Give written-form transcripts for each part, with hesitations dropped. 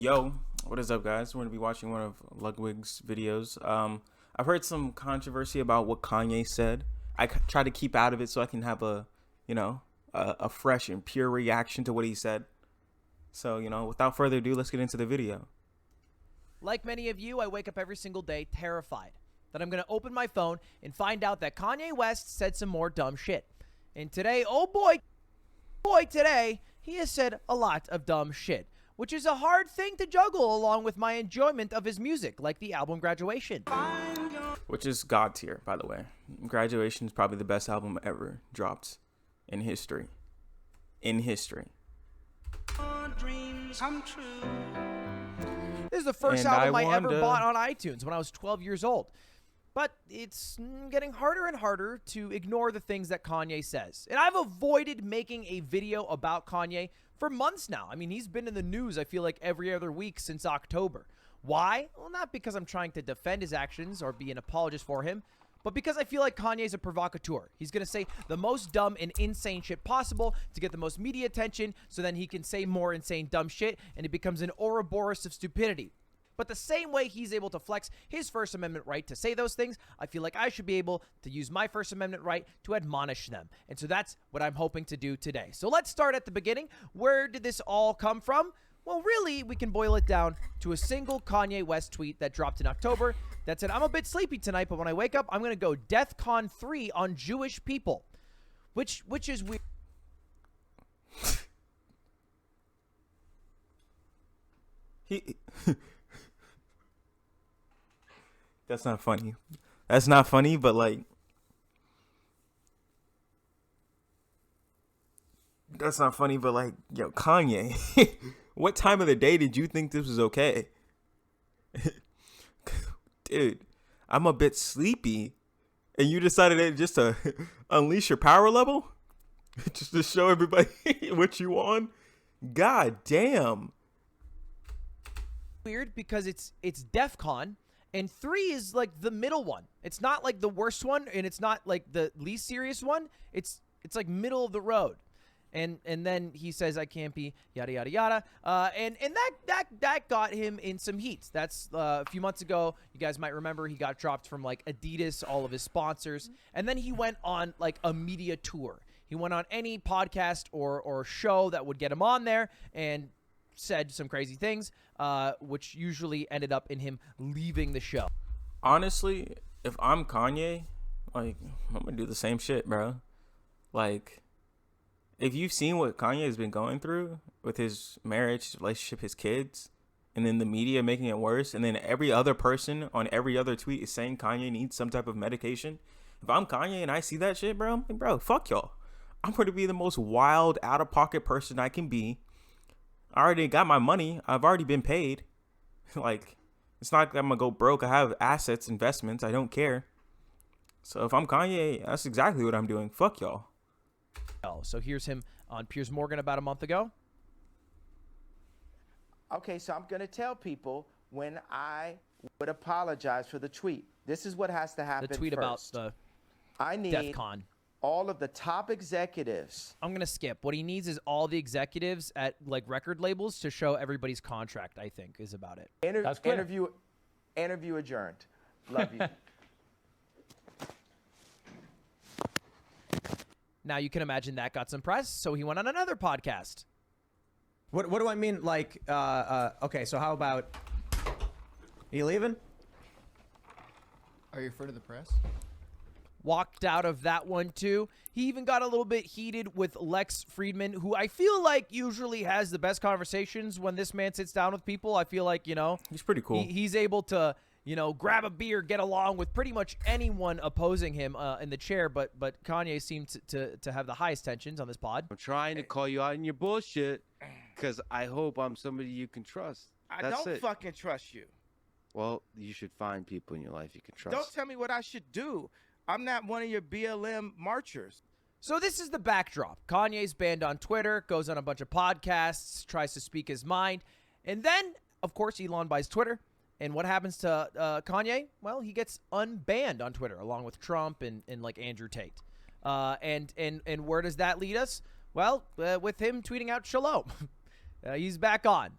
Yo, what is up, guys? We're gonna be watching one of Ludwig's videos. I've heard some controversy about what Kanye said. Try to keep out of it so I can have a fresh and pure reaction to what he said. So, without further ado, let's get into the video. Like many of you, I wake up every single day terrified that I'm going to open my phone and find out that Kanye West said some more dumb shit. And today, oh boy, today, he has said a lot of dumb shit, which is a hard thing to juggle along with my enjoyment of his music, like the album Graduation. Which is God tier, by the way. Graduation is probably the best album ever dropped in history. Dreams come true. This is the first album I ever bought on iTunes when I was 12 years old. But it's getting harder and harder to ignore the things that Kanye says. And I've avoided making a video about Kanye for months now. I mean, he's been in the news, I feel like, every other week since October. Why? Well, not because I'm trying to defend his actions or be an apologist for him, but because I feel like Kanye's a provocateur. He's going to say the most dumb and insane shit possible to get the most media attention, so then he can say more insane dumb shit, and it becomes an Ouroboros of stupidity. But the same way he's able to flex his First Amendment right to say those things, I feel like I should be able to use my First Amendment right to admonish them. And so that's what I'm hoping to do today. So let's start at the beginning. Where did this all come from? Well, really, we can boil it down to a single Kanye West tweet that dropped in October that said, "I'm a bit sleepy tonight, but when I wake up, I'm going to go DEFCON 3 on Jewish people," which is weird. That's not funny. That's not funny, but yo, Kanye, what time of the day did you think this was okay? Dude, I'm a bit sleepy, and you decided just to unleash your power level? Just to show everybody what you on? God damn. Weird because it's DEFCON, and 3 is like the middle one. It's not like the worst one, and it's not like the least serious one. It's like middle of the road. And then he says, "I can't be yada yada yada," and that got him in some heat. That's a few months ago. You guys might remember he got dropped from like Adidas, all of his sponsors, and then he went on like a media tour. He went on any podcast or show that would get him on there and said some crazy things, which usually ended up in him leaving the show. Honestly, if I'm Kanye, like, I'm gonna do the same shit, bro. Like, if you've seen what Kanye has been going through with his marriage, relationship, his kids, and then the media making it worse, and then every other person on every other tweet is saying Kanye needs some type of medication. If I'm Kanye and I see that shit, bro, I'm like, bro, fuck y'all. I'm going to be the most wild, out-of-pocket person I can be. I already got my money. I've already been paid. Like, it's not like I'm going to go broke. I have assets, investments. I don't care. So if I'm Kanye, that's exactly what I'm doing. Fuck y'all. So here's him on Piers Morgan about a month ago. Okay, so I'm going to tell people when I would apologize for the tweet. This is what has to happen The tweet first. about I need DEFCON. all of the top executives. I'm going to skip. What he needs is all the executives at like record labels to show everybody's contract, I think, is about it. Interview adjourned. Love you. Now you can imagine that got some press, so he went on another podcast. What do I mean? Like, okay, so how about, are you leaving? Are you referring to the press? Walked out of that one too. He even got a little bit heated with Lex Friedman, who I feel like usually has the best conversations when this man sits down with people. I feel like, He's pretty cool. He's able to, grab a beer, get along with pretty much anyone opposing him in the chair. But Kanye seemed to have the highest tensions on this pod. I'm trying to call you out in your bullshit because I hope I'm somebody you can trust. I That's don't it. fucking trust you. Well, you should find people in your life you can trust. Don't tell me what I should do. I'm not one of your BLM marchers. So this is the backdrop. Kanye's banned on Twitter, goes on a bunch of podcasts, tries to speak his mind. And then, of course, Elon buys Twitter. And what happens to Kanye? Well, he gets unbanned on Twitter, along with Trump and like Andrew Tate. And where does that lead us? Well, with him tweeting out shalom. He's back on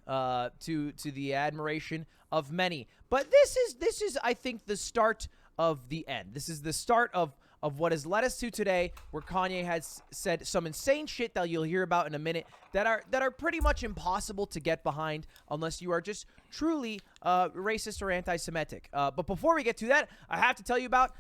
to the admiration of many. But this is I think the start of the end. This is the start of what has led us to today, where Kanye has said some insane shit that you'll hear about in a minute that are pretty much impossible to get behind unless you are just truly racist or anti-Semitic. But before we get to that, I have to tell you about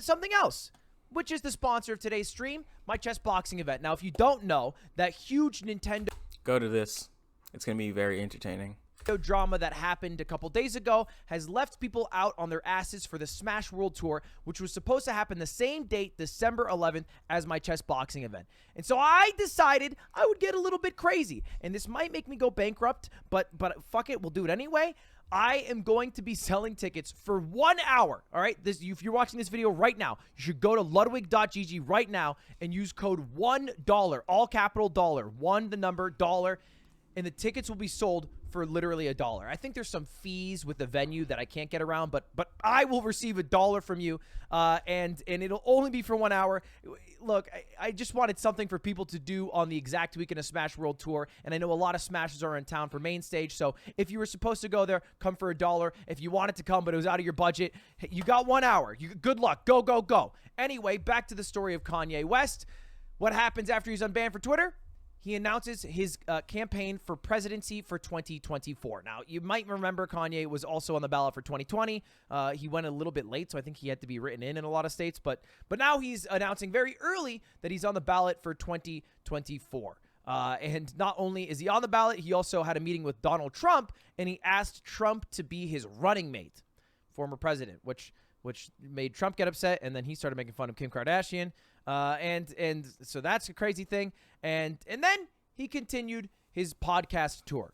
something else, which is the sponsor of today's stream, my chess boxing event. Now, if you don't know, that huge Nintendo Go to this. It's going to be very entertaining. drama that happened a couple days ago has left people out on their asses for the Smash World Tour, which was supposed to happen the same date, December 11th, as my chess boxing event. And so I decided I would get a little bit crazy, and this might make me go bankrupt, but fuck it, we'll do it anyway. I am going to be selling tickets for 1 hour, all right? If you're watching this video right now, you should go to ludwig.gg right now and use code $1, all capital dollar, one the number, dollar, and the tickets will be sold for literally $1. I think there's some fees with the venue that I can't get around, but I will receive $1 from you, and it'll only be for 1 hour. Look, I just wanted something for people to do on the exact weekend of Smash World Tour, and I know a lot of Smashers are in town for main stage, so if you were supposed to go there, come for $1. If you wanted to come but it was out of your budget, you got 1 hour. Good luck. Go, go, go. Anyway, back to the story of Kanye West. What happens after he's unbanned for Twitter? He announces his campaign for presidency for 2024. Now, you might remember Kanye was also on the ballot for 2020. He went a little bit late, so I think he had to be written in a lot of states. But now he's announcing very early that he's on the ballot for 2024. And not only is he on the ballot, he also had a meeting with Donald Trump, and he asked Trump to be his running mate, former president, which made Trump get upset, and then he started making fun of Kim Kardashian. And so that's a crazy thing. And then he continued his podcast tour.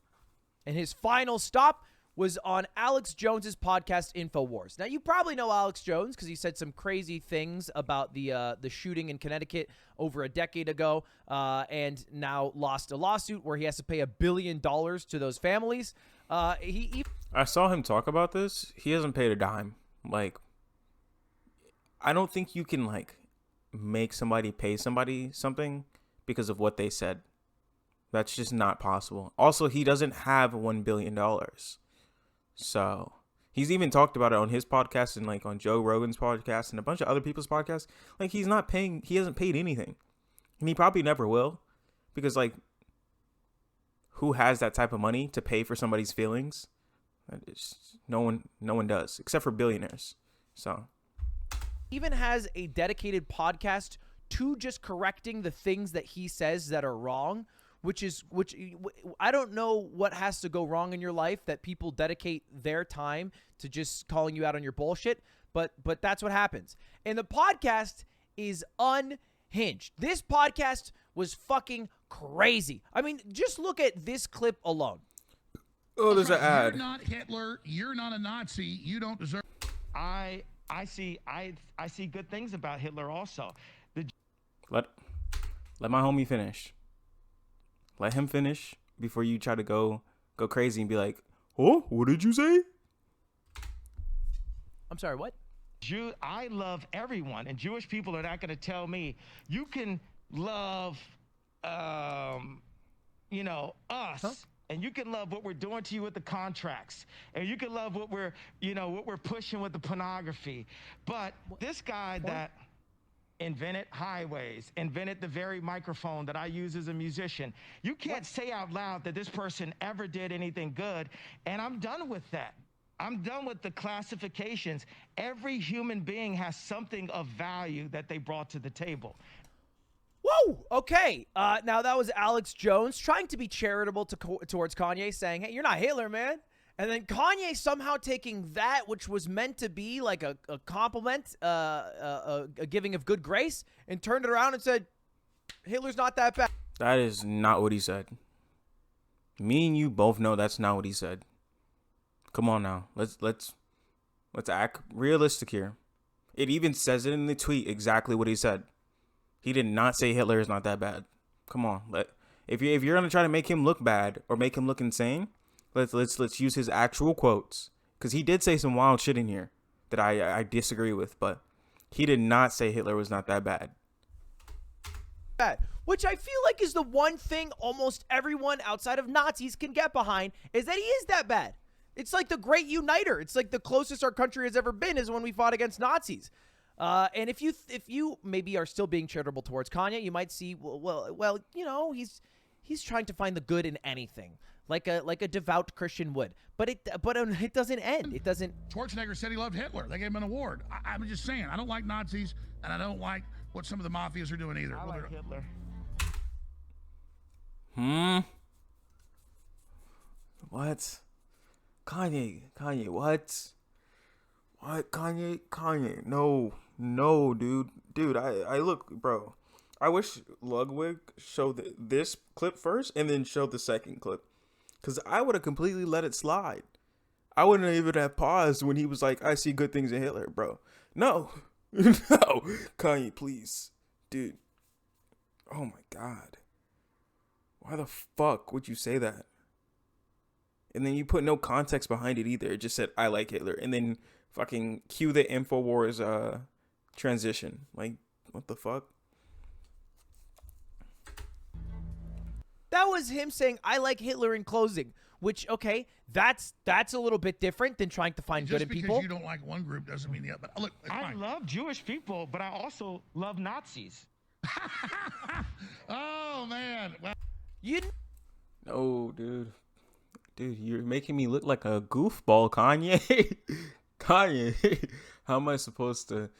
And his final stop was on Alex Jones's podcast InfoWars. Now, you probably know Alex Jones because he said some crazy things about the shooting in Connecticut over a decade ago, and now lost a lawsuit where he has to pay $1 billion to those families. I saw him talk about this. He hasn't paid a dime. Like, I don't think you can, like, make somebody pay somebody something because of what they said. That's just not possible. Also, he doesn't have $1 billion. So he's even talked about it on his podcast and like on Joe Rogan's podcast and a bunch of other people's podcasts. Like, he hasn't paid anything. And he probably never will, because like, who has that type of money to pay for somebody's feelings? No one does, except for billionaires. So even has a dedicated podcast to just correcting the things that he says that are wrong, which I don't know what has to go wrong in your life that people dedicate their time to just calling you out on your bullshit, but that's what happens. And the podcast is unhinged. This podcast was fucking crazy. I mean, just look at this clip alone. Oh, there's an ad. You're not Hitler. You're not a Nazi. You don't deserve. I see good things about Hitler also. Let my homie finish. Let him finish before you try to go crazy and be like, "Oh, what did you say?" I'm sorry, what? I love everyone, and Jewish people are not going to tell me you can love, us. Huh? And you can love what we're doing to you with the contracts, and you can love what we're pushing with the pornography. But this guy that invented highways, invented the very microphone that I use as a musician, you can't say out loud that this person ever did anything good, and I'm done with that. I'm done with the classifications. Every human being has something of value that they brought to the table. Whoa! Okay. Now that was Alex Jones trying to be charitable towards Kanye, saying, "Hey, you're not Hitler, man." And then Kanye somehow taking that, which was meant to be like a compliment, a giving of good grace, and turned it around and said, "Hitler's not that bad." That is not what he said. Me and you both know that's not what he said. Come on now. Let's act realistic here. It even says it in the tweet exactly what he said. He did not say Hitler is not that bad. Come on. If you're gonna try to make him look bad or make him look insane, let's use his actual quotes, because he did say some wild shit in here that I disagree with, but he did not say Hitler was not that bad. which I feel like is the one thing almost everyone outside of Nazis can get behind, is that he is that bad. It's like the great uniter. It's like the closest our country has ever been is when we fought against Nazis. And if you maybe are still being charitable towards Kanye, you might see, well, you know, he's trying to find the good in anything, like a devout Christian would. But it doesn't end. It doesn't. Schwarzenegger said he loved Hitler. They gave him an award. I'm just saying, I don't like Nazis, and I don't like what some of the mafias are doing either. I like Hitler. What? Kanye, what? What? Kanye, no, dude, I look, bro. I wish Ludwig showed this clip first and then showed the second clip, because I would have completely let it slide. I wouldn't even have paused when he was like, I see good things in Hitler, bro. No, no, Kanye, please, dude. Oh my God. Why the fuck would you say that? And then you put no context behind it either. It just said, I like Hitler. And then fucking cue the InfoWars transition. Like, what the fuck? That was him saying, I like Hitler in closing, which, okay, that's a little bit different than trying to find good in people. Just because you don't like one group doesn't mean the other. But look, I love Jewish people, but I also love Nazis. Oh, man. Well, No, dude. Dude, you're making me look like a goofball, Kanye. Kanye, how am I supposed to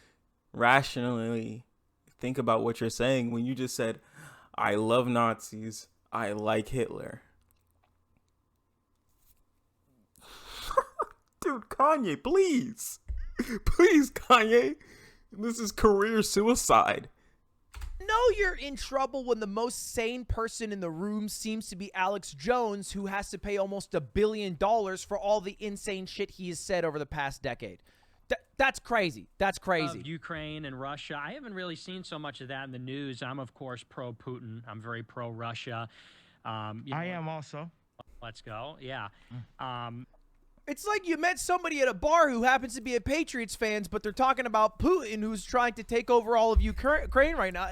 rationally think about what you're saying when you just said, I love Nazis, I like Hitler? Dude, Kanye, please. Please, Kanye. This is career suicide. Know you're in trouble when the most sane person in the room seems to be Alex Jones, who has to pay almost $1 billion for all the insane shit he has said over the past decade. That's crazy. That's crazy. Of Ukraine and Russia. I haven't really seen so much of that in the news. I'm, of course, pro-Putin. I'm very pro-Russia. I am also. Let's go. Yeah. It's like you met somebody at a bar who happens to be a Patriots fans, but they're talking about Putin, who's trying to take over all of Ukraine right now.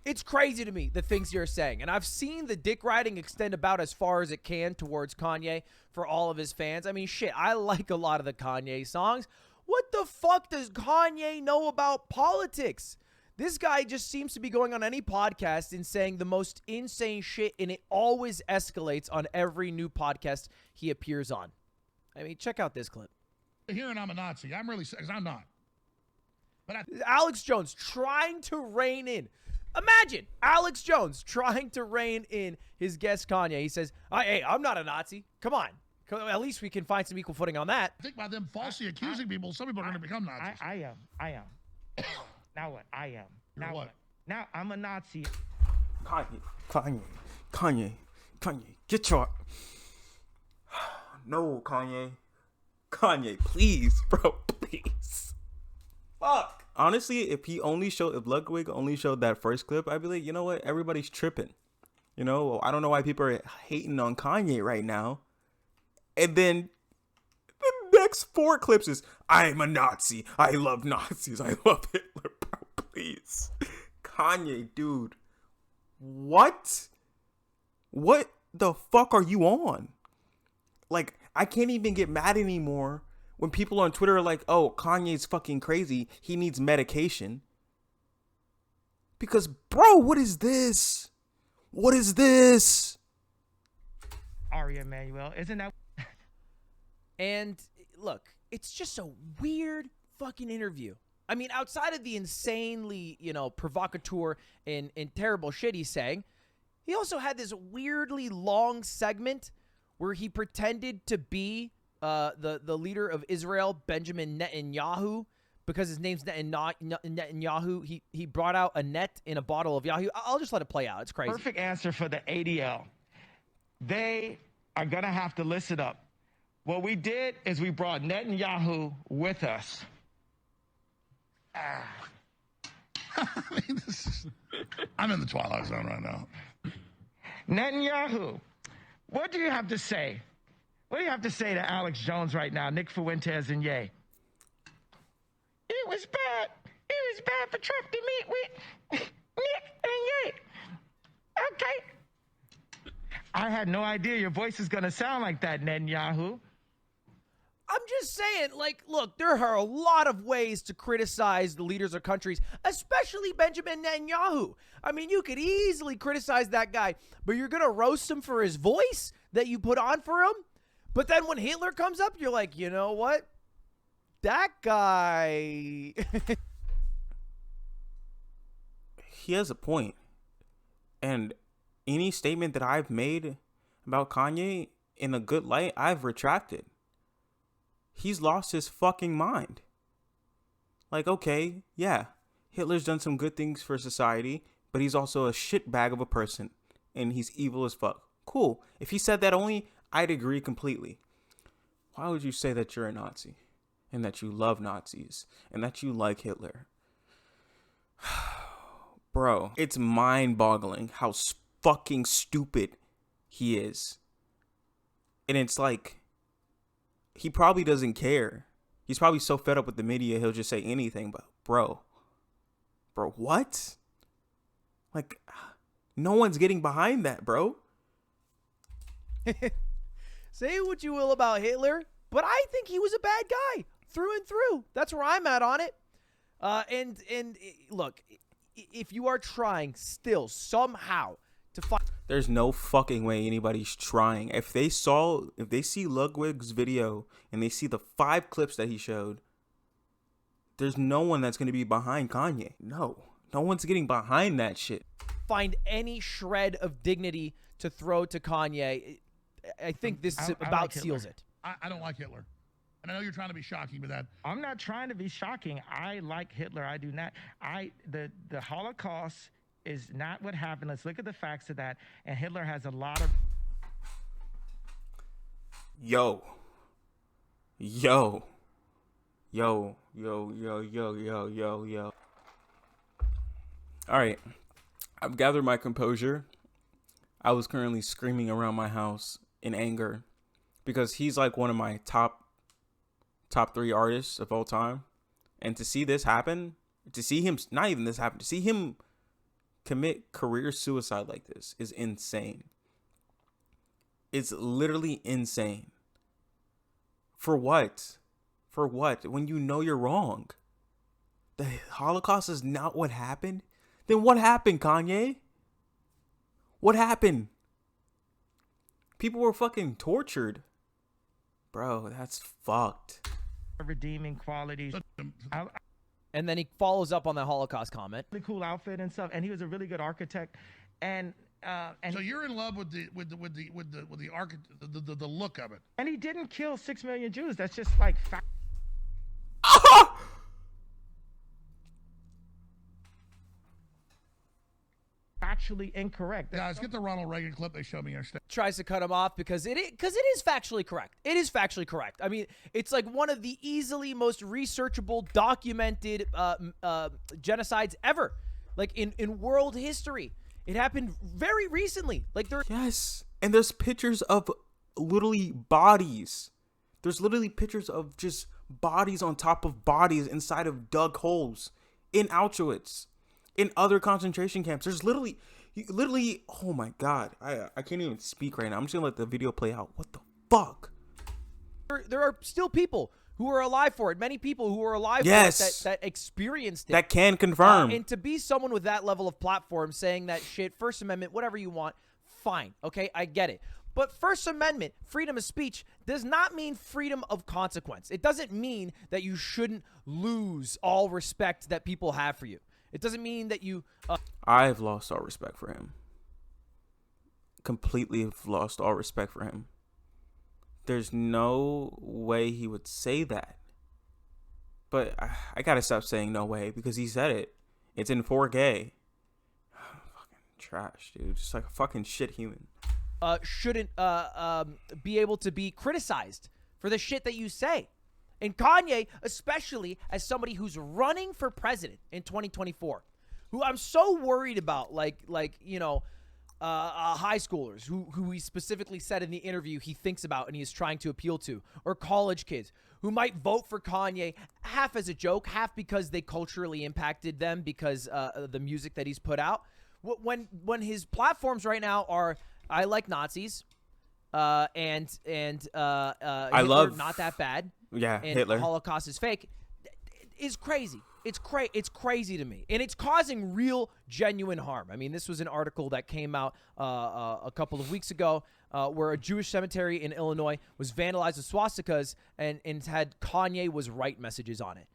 It's crazy to me, the things you're saying. And I've seen the dick riding extend about as far as it can towards Kanye for all of his fans. I mean, shit, I like a lot of the Kanye songs. What the fuck does Kanye know about politics? This guy just seems to be going on any podcast and saying the most insane shit, and it always escalates on every new podcast he appears on. I mean, check out this clip. hearing I'm a Nazi. I'm really, because I'm not. But Alex Jones trying to rein in. Imagine Alex Jones trying to rein in his guest Kanye. He says, hey, I'm not a Nazi. Come on. At least we can find some equal footing on that. I think by them falsely accusing people, some people are going to become Nazis. I am. Now what? I am. You're now what? Now I'm a Nazi. Kanye, get your... No, Kanye, please, bro, please. Fuck. Honestly, if Ludwig only showed that first clip, I'd be like, you know what? Everybody's tripping. You know, I don't know why people are hating on Kanye right now. And then the next 4 clips is, I'm a Nazi. I love Nazis. I love Hitler, bro, please. Kanye, dude. What the fuck are you on? Like, I can't even get mad anymore when people on Twitter are like, oh, Kanye's fucking crazy. He needs medication. Because, bro, what is this? What is this? Ari Emanuel, isn't that? And look, it's just a weird fucking interview. I mean, outside of the insanely, provocateur and terrible shit he's saying, he also had this weirdly long segment where he pretended to be the leader of Israel, Benjamin Netanyahu, because his name's Netanyahu. He brought out a net in a bottle of Yahoo. I'll just let it play out. It's crazy. Perfect answer for the ADL. They are going to have to listen up. What we did is we brought Netanyahu with us. I mean, I'm in the twilight zone right now. Netanyahu, what do you have to say? What do you have to say to Alex Jones right now, Nick Fuentes and Ye? It was bad. It was bad for Trump to meet with Nick and Ye. I had no idea your voice is going to sound like that, Netanyahu. I'm just saying, like, look, there are a lot of ways to criticize the leaders of countries, especially Benjamin Netanyahu. I mean, you could easily criticize that guy, but you're going to roast him for his voice that you put on for him? But then when Hitler comes up, you're like, you know what? That guy... He has a point. And any statement that I've made about Kanye in a good light, I've retracted. He's lost his fucking mind. Like, okay, yeah, Hitler's done some good things for society, but he's also a shitbag of a person, and he's evil as fuck. Cool. If he said that only, I'd agree completely. Why would you say that you're a Nazi, and that you love Nazis, and that you like Hitler? Bro, it's mind-boggling how fucking stupid he is. And it's like, he probably doesn't care. He's probably so fed up with the media, he'll just say anything. But bro, what? Like, no one's getting behind that, bro. Say what you will about Hitler, but I think he was a bad guy through and through. That's where I'm at on it. And look, if you are trying still somehow to find... There's no fucking way anybody's trying. If they see Ludwig's video and they see the 5 clips that he showed, there's no one that's going to be behind Kanye. No one's getting behind that shit. Find any shred of dignity to throw to Kanye. I think this about like seals it. I don't like Hitler. And I know you're trying to be shocking with that. I'm not trying to be shocking. I like Hitler. I do not. The Holocaust is not what happened. Let's look at the facts of that. And Hitler has a lot of... Yo. All right. I've gathered my composure. I was currently screaming around my house in anger because he's like one of my top 3 artists of all time. And to see this happen, to see him, not even this happen, to see him commit career suicide like this is insane. It's literally insane. For what? For what? When you know you're wrong. The Holocaust is not what happened? Then what happened, Kanye? What happened? People were fucking tortured. Bro, that's fucked. Redeeming qualities. And then he follows up on that Holocaust comment. Really cool outfit and stuff, and he was a really good architect. And so you're in love with the look of it. And he didn't kill 6 million Jews. That's just like factually incorrect. Guys, get the Ronald Reagan clip they showed me yesterday. Tries to cut him off because it is factually correct. It is factually correct. I mean, it's like one of the easily most researchable, documented genocides ever, like in world history. It happened very recently. Like yes, and there's pictures of literally bodies. There's literally pictures of just bodies on top of bodies inside of dug holes in Auschwitz. In other concentration camps, there's literally, oh my God, I can't even speak right now. I'm just gonna let the video play out. What the fuck? There are still people who are alive for it. Many people who are alive for it that experienced it. That can confirm. And to be someone with that level of platform saying that shit, First Amendment, whatever you want, fine. Okay, I get it. But First Amendment, freedom of speech, does not mean freedom of consequence. It doesn't mean that you shouldn't lose all respect that people have for you. It doesn't mean that you... I've lost all respect for him. Completely lost all respect for him. There's no way he would say that. But I gotta stop saying no way because he said it. It's in 4K. Fucking trash, dude. Just like a fucking shit human. Shouldn't be able to be criticized for the shit that you say. And Kanye, especially as somebody who's running for president in 2024, who I'm so worried about, like you know, high schoolers who he specifically said in the interview he thinks about and he is trying to appeal to, or college kids who might vote for Kanye half as a joke, half because they culturally impacted them because of the music that he's put out. When his platforms right now are I like Nazis. And I Hitler, love not that bad. Yeah, and Hitler. Holocaust is fake. Is crazy. It's crazy to me, and it's causing real, genuine harm. I mean, this was an article that came out a couple of weeks ago, where a Jewish cemetery in Illinois was vandalized with swastikas, and had Kanye was right messages on it,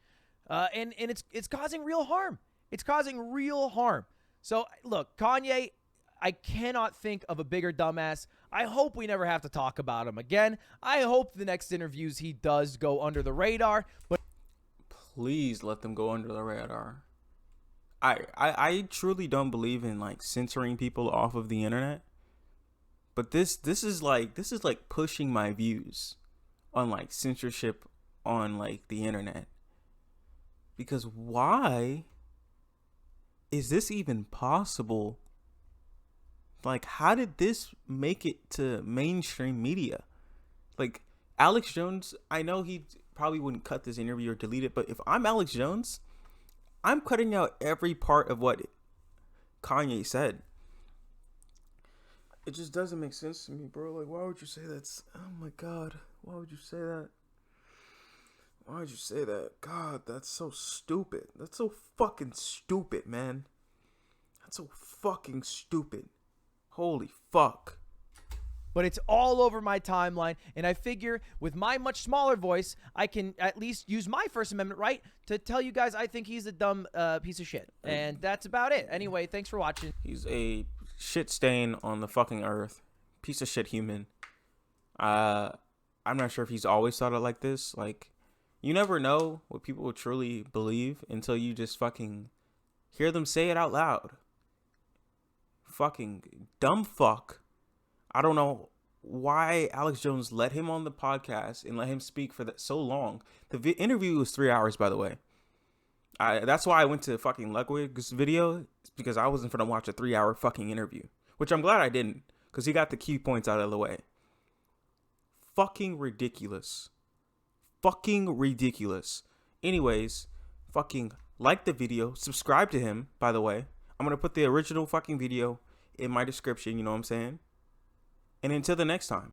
and it's causing real harm. It's causing real harm. So look, Kanye, I cannot think of a bigger dumbass. I hope we never have to talk about him again. I hope the next interviews he does go under the radar, but please let them go under the radar. I truly don't believe in like censoring people off of the internet. But this is like pushing my views on like censorship on like the internet. Because why is this even possible? Like, how did this make it to mainstream media? Like, Alex Jones, I know he probably wouldn't cut this interview or delete it, but if I'm Alex Jones, I'm cutting out every part of what Kanye said. It just doesn't make sense to me, bro. Like, why would you say that? Oh my God. Why would you say that? Why would you say that? God, that's so stupid. That's so fucking stupid, man. That's so fucking stupid. Holy fuck. But it's all over my timeline, and I figure with my much smaller voice, I can at least use my First Amendment right to tell you guys I think he's a dumb piece of shit. And that's about it. Anyway, thanks for watching. He's a shit stain on the fucking earth. Piece of shit human. I'm not sure if he's always thought it like this. Like, you never know what people will truly believe until you just fucking hear them say it out loud. Fucking dumb fuck. I don't know why Alex Jones let him on the podcast and let him speak for that so long. The interview was 3 hours, by the way. That's why I went to fucking Ludwig's video, because I wasn't gonna watch a 3-hour fucking interview, which I'm glad I didn't, because he got the key points out of the way. Fucking ridiculous. Fucking ridiculous. Anyways, fucking like the video, subscribe to him, by the way. I'm gonna put the original fucking video in my description, you know what I'm saying? And until the next time.